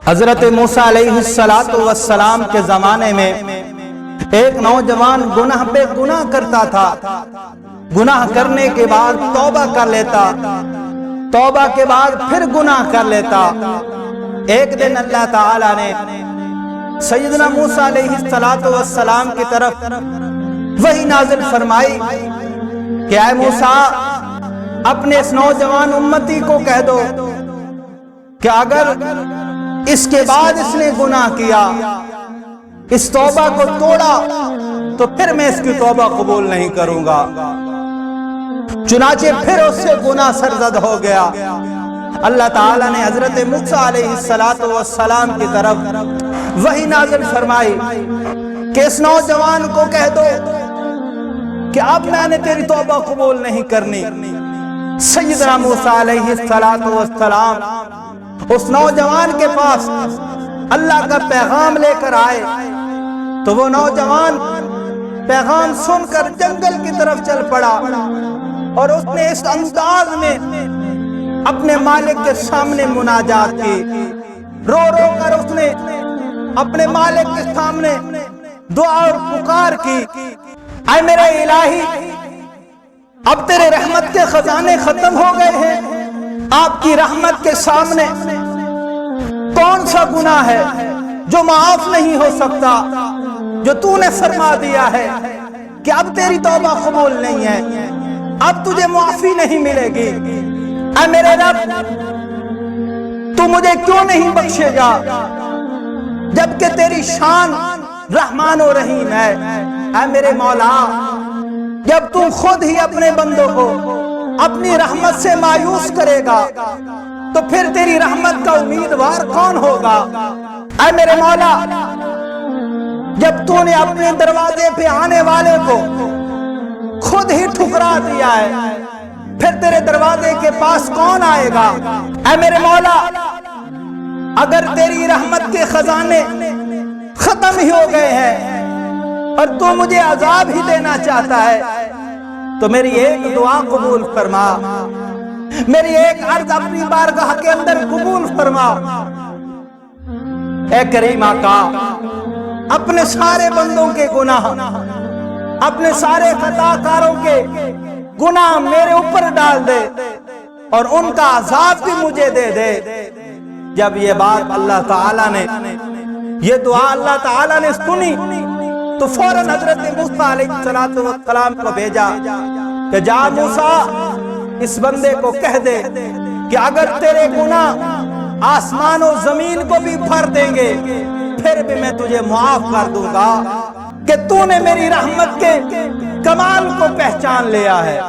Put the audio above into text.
حضرت موسیٰ علیہ السلام کے زمانے میں ایک نوجوان گناہ پہ گناہ کرتا تھا. گناہ کرنے کے بعد توبہ کر لیتا, توبہ کے بعد پھر گناہ کر لیتا. ایک دن اللہ تعالی نے سیدنا موسیٰ علیہ السلام کی طرف وحی نازل فرمائی کہ اے موسیٰ, اپنے اس نوجوان امتی کو کہہ دو کہ اگر اس کے بعد اس نے گناہ کیا, اس توبہ کو توڑا, تو پھر میں اس کی توبہ قبول نہیں کروں گا. چنانچہ پھر اس سے گناہ سرزد ہو گیا. اللہ تعالیٰ نے حضرت موسیٰ علیہ السلام کی طرف وحی نازل فرمائی کہ اس نوجوان کو کہہ دو کہ اب میں نے تیری توبہ قبول نہیں کرنی. سیدنا موسیٰ علیہ السلام اس نوجوان کے پاس اللہ کا پیغام لے کر آئے تو وہ نوجوان پیغام سن کر جنگل کی طرف چل پڑا, اور اس نے اس انداز میں اپنے مالک کے سامنے مناجات کی. رو رو کر اس نے اپنے مالک کے سامنے دعا اور پکار کی, اے میرے الہی, اب تیرے رحمت کے خزانے ختم ہو گئے ہیں. آپ کی رحمت کے سامنے کون سا گناہ ہے جو معاف نہیں ہو سکتا, جو تو نے فرما دیا ہے کہ اب تیری توبہ قبول نہیں ہے, اب تجھے معافی نہیں ملے گی. اے میرے رب, تو مجھے کیوں نہیں بخشے گا جبکہ تیری شان رحمان و رحیم ہے. اے میرے مولا, جب تو خود ہی اپنے بندوں کو اپنی رحمت سے مایوس کرے گا تو پھر تیری رحمت کا امیدوار کون ہوگا. اے میرے مولا, جب تو نے اپنے دروازے پہ آنے والے کو خود ہی ٹھکرا دیا ہے, پھر تیرے دروازے کے پاس کون آئے گا. اے میرے مولا, اگر تیری رحمت کے خزانے ختم ہی ہو گئے ہیں اور تو مجھے عذاب ہی دینا چاہتا ہے, تو میری ایک دعا قبول فرما, میری ایک عرض اپنی بارگاہ کے اندر قبول فرما. اے کریم آقا, اپنے سارے بندوں کے گناہ, اپنے سارے خطا کاروں کے گناہ میرے اوپر ڈال دے اور ان کا عذاب بھی مجھے دے دے. جب یہ بات اللہ تعالیٰ نے, یہ دعا اللہ تعالیٰ نے سنی تو فوراً حضرت موسیٰ علیہ السلام کو بھیجا کہ جا موسیٰ, اس بندے کو کہہ دے کہ اگر تیرے گناہ آسمان و زمین کو بھی بھر دیں گے پھر بھی میں تجھے معاف کر دوں گا, کہ تو نے میری رحمت کے کمال کو پہچان لیا ہے.